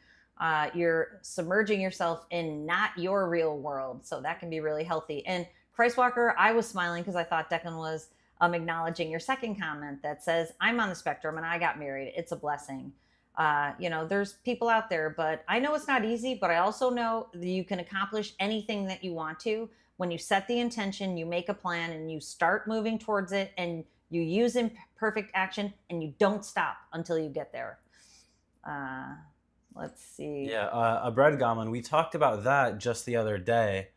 you're submerging yourself in not your real world. So that can be really healthy. And Christ Walker, I was smiling because I thought Declan was acknowledging your second comment that says, I'm on the spectrum and I got married. It's a blessing. There's people out there, but I know it's not easy, but I also know that you can accomplish anything that you want to when you set the intention, you make a plan, and you start moving towards it, and you use imperfect action, and you don't stop until you get there. Let's see. Yeah, a bread goblin. We talked about that just the other day.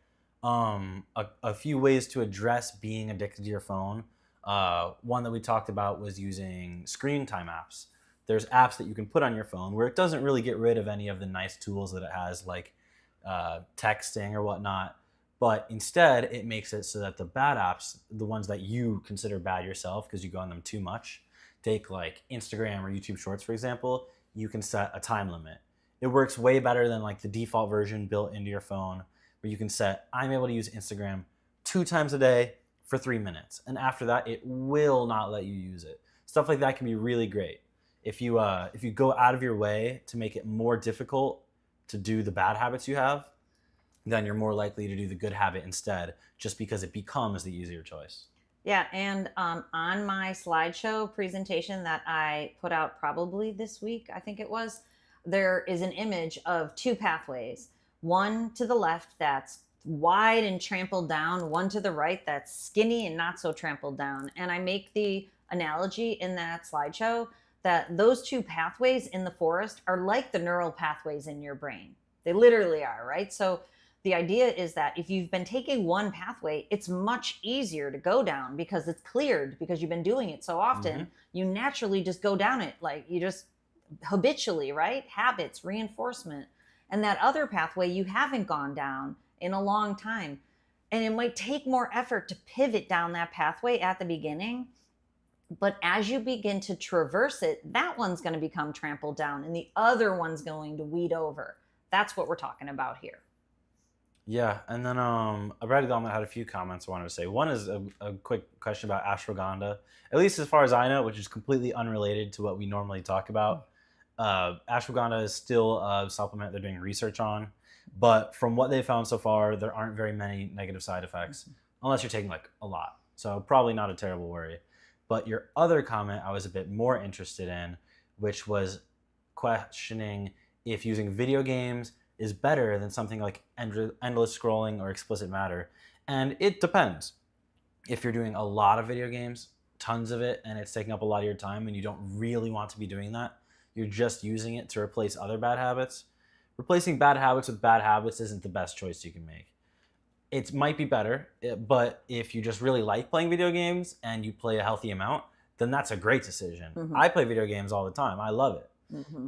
A few ways to address being addicted to your phone. One that we talked about was using screen time apps. There's apps that you can put on your phone where it doesn't really get rid of any of the nice tools that it has, like texting or whatnot. But instead, it makes it so that the bad apps, the ones that you consider bad yourself because you go on them too much, take like Instagram or YouTube Shorts, for example, you can set a time limit. It works way better than like the default version built into your phone where you can set, I'm able to use Instagram 2 times a day for 3 minutes. And after that, it will not let you use it. Stuff like that can be really great. If you go out of your way to make it more difficult to do the bad habits you have, then you're more likely to do the good habit instead, just because it becomes the easier choice. Yeah, and on my slideshow presentation that I put out probably this week, I think it was, there is an image of 2 pathways. One to the left that's wide and trampled down, one to the right that's skinny and not so trampled down. And I make the analogy in that slideshow that those 2 pathways in the forest are like the neural pathways in your brain. They literally are, right? So the idea is that if you've been taking one pathway, it's much easier to go down because it's cleared, because you've been doing it so often. You naturally just go down it, like you just habitually, right? Habits, reinforcement. And that other pathway you haven't gone down in a long time. And it might take more effort to pivot down that pathway at the beginning. But as you begin to traverse it, that one's going to become trampled down and the other one's going to weed over. That's what we're talking about here. Yeah, and then a Brad Goldman had a few comments I wanted to say. One is a quick question about ashwagandha, at least as far as I know, which is completely unrelated to what we normally talk about. Ashwagandha is still a supplement they're doing research on, but from what they found so far, there aren't very many negative side effects, unless you're taking like a lot. So probably not a terrible worry. But your other comment I was a bit more interested in, which was questioning if using video games is better than something like endless scrolling or explicit matter. And it depends. If you're doing a lot of video games, tons of it, and it's taking up a lot of your time and you don't really want to be doing that, you're just using it to replace other bad habits. Replacing bad habits with bad habits isn't the best choice you can make. It might be better, but if you just really like playing video games and you play a healthy amount, then that's a great decision. I play video games all the time. I love it.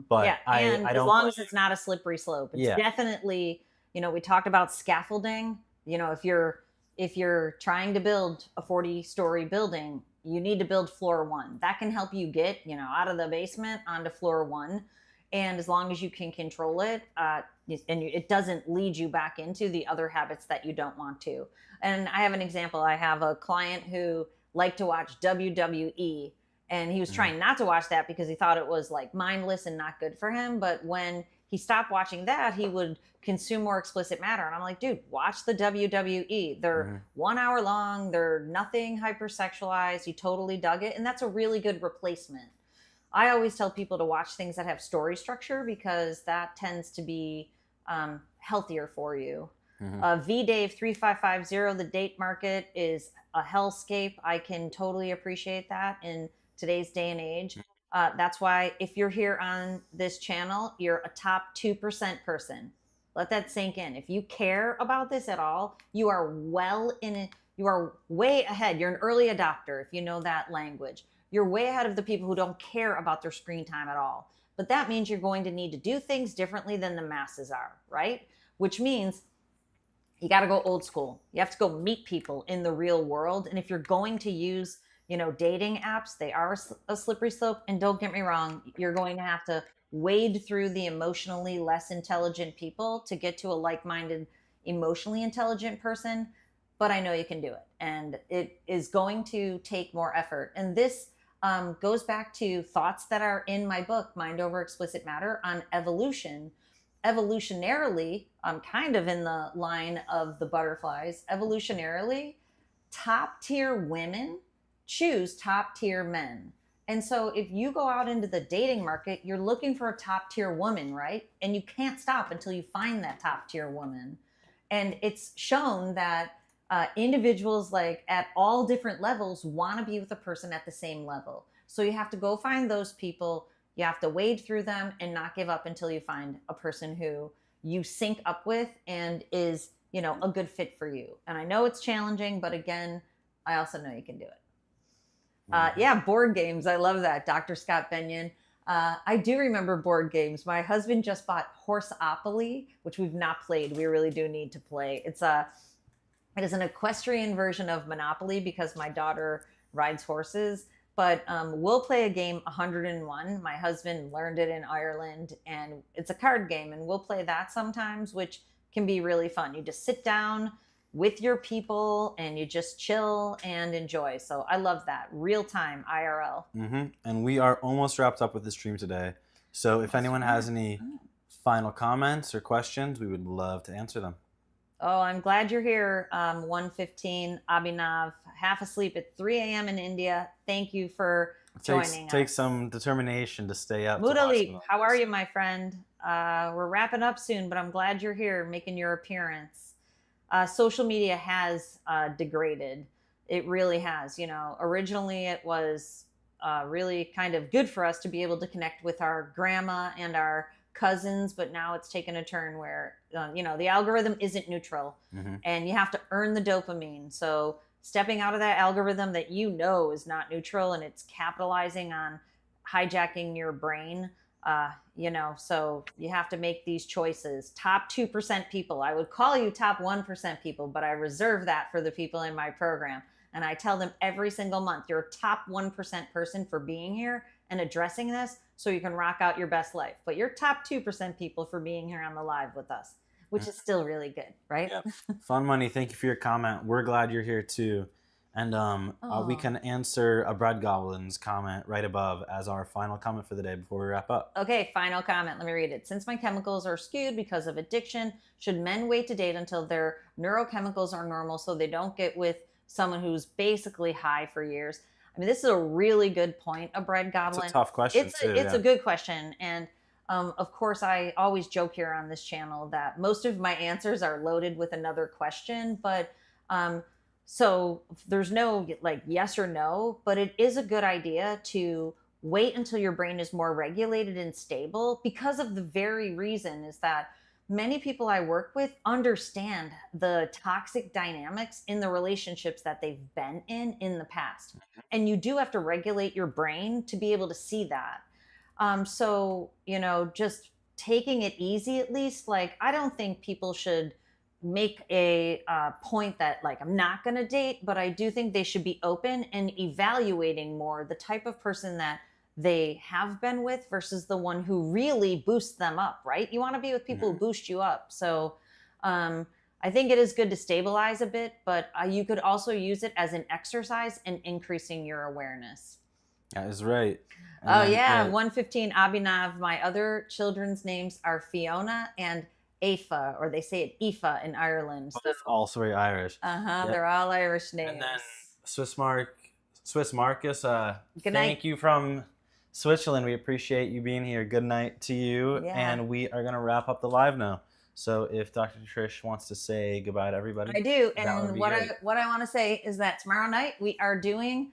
But yeah, and I don't, as long as it's not a slippery slope, it's Yeah. definitely, we talked about scaffolding. If you're trying to build a 40-story building, you need to build floor 1. That can help you get, out of the basement onto floor 1. And as long as you can control it, and it doesn't lead you back into the other habits that you don't want to. And I have an example. I have a client who liked to watch WWE, and he was trying not to watch that because he thought it was like mindless and not good for him. But when he stopped watching that, he would consume more explicit matter. And I'm like, dude, watch the WWE. They're 1 hour long. They're nothing hypersexualized. You totally dug it. And that's a really good replacement. I always tell people to watch things that have story structure because that tends to be healthier for you. VDave3550, the date market is a hellscape. I can totally appreciate that in today's day and age. That's why if you're here on this channel, you're a top 2% person. Let that sink in. If you care about this at all, you are well in it. You are way ahead. You're an early adopter, if you know that language. You're way ahead of the people who don't care about their screen time at all. But that means you're going to need to do things differently than the masses are, right? Which means you got to go old school. You have to go meet people in the real world. And if you're going to use, dating apps, they are a slippery slope. And don't get me wrong, you're going to have to wade through the emotionally less intelligent people to get to a like-minded, emotionally intelligent person. But I know you can do it. And it is going to take more effort. And this goes back to thoughts that are in my book, Mind Over Explicit Matter, on evolution. Evolutionarily, I'm kind of in the line of the butterflies. Evolutionarily, top tier women choose top tier men. And so if you go out into the dating market, you're looking for a top tier woman, right? And you can't stop until you find that top tier woman. And it's shown that individuals like at all different levels want to be with a person at the same level. So you have to go find those people. You have to wade through them and not give up until you find a person who you sync up with and is, a good fit for you. And I know it's challenging, but again, I also know you can do it. Yeah, board games. I love that. Dr. Scott Benyon. I do remember board games. My husband just bought Horseopoly, which we've not played. We really do need to play. It is an equestrian version of Monopoly because my daughter rides horses. But we'll play a game 101. My husband learned it in Ireland, and it's a card game, and we'll play that sometimes, which can be really fun. You just sit down with your people, and you just chill and enjoy. So I love that. Real time, IRL. And we are almost wrapped up with the stream today. So if anyone has any final comments or questions, we would love to answer them. Oh, I'm glad you're here. 1:15, Abhinav, half asleep at 3 a.m. in India. Thank you for joining us. Takes some determination to stay up. Mudali, how are you, my friend? We're wrapping up soon, but I'm glad you're here making your appearance. Social media has degraded. It really has. Originally it was really kind of good for us to be able to connect with our grandma and our cousins, but now it's taken a turn where the algorithm isn't neutral, and you have to earn the dopamine. So stepping out of that algorithm that is not neutral and it's capitalizing on hijacking your brain, so you have to make these choices. Top 2% people. I would call you top 1% people, but I reserve that for the people in my program. And I tell them every single month, you're a top 1% person for being here and addressing this so you can rock out your best life. But you're top 2% people for being here on the live with us, which is still really good, right? Yep. Fun Money, thank you for your comment. We're glad you're here too. And we can answer a Bread Goblin's comment right above as our final comment for the day before we wrap up. Okay, final comment. Let me read it. Since my chemicals are skewed because of addiction, should men wait to date until their neurochemicals are normal so they don't get with someone who's basically high for years? I mean, this is a really good point, a Bread Goblin. It's a tough question, It's a good question. And of course, I always joke here on this channel that most of my answers are loaded with another question, but so there's no yes or no, but it is a good idea to wait until your brain is more regulated and stable, because of the very reason is that many people I work with understand the toxic dynamics in the relationships that they've been in the past. And you do have to regulate your brain to be able to see that. So, just taking it easy, at least, I don't think people should make a point that I'm not going to date, but I do think they should be open and evaluating more the type of person that they have been with versus the one who really boosts them up, right? You want to be with people who boost you up. So I think it is good to stabilize a bit, but you could also use it as an exercise in increasing your awareness. That is right. And Oh then, yeah, 115 Abhinav. My other children's names are Fiona and Aoife, or they say it Aoife in Ireland. So, both also very Irish. Yep. they're all Irish names. And then Swiss Marcus, Good thank night. you from Switzerland. We appreciate you being here. Good night to you. Yeah. And we are going to wrap up the live now. So if Dr. Trish wants to say goodbye to everybody. I do. that would And be what great. I want to say is that tomorrow night we are doing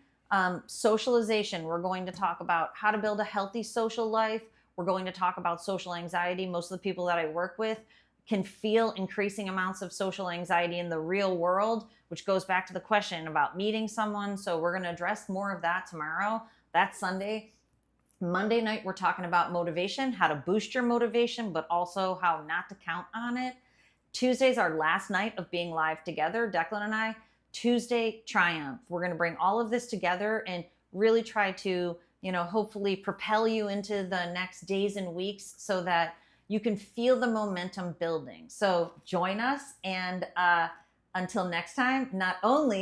socialization. We're going to talk about how to build a healthy social life. We're going to talk about social anxiety. Most of the people that I work with can feel increasing amounts of social anxiety in the real world, which goes back to the question about meeting someone. So we're going to address more of that tomorrow. That's Sunday. Monday night, we're talking about motivation, how to boost your motivation, but also how not to count on it. Tuesday's our last night of being live together, Declan and I. Tuesday, Triumph. We're going to bring all of this together and really try to, hopefully propel you into the next days and weeks so that you can feel the momentum building. So join us. And until next time, not only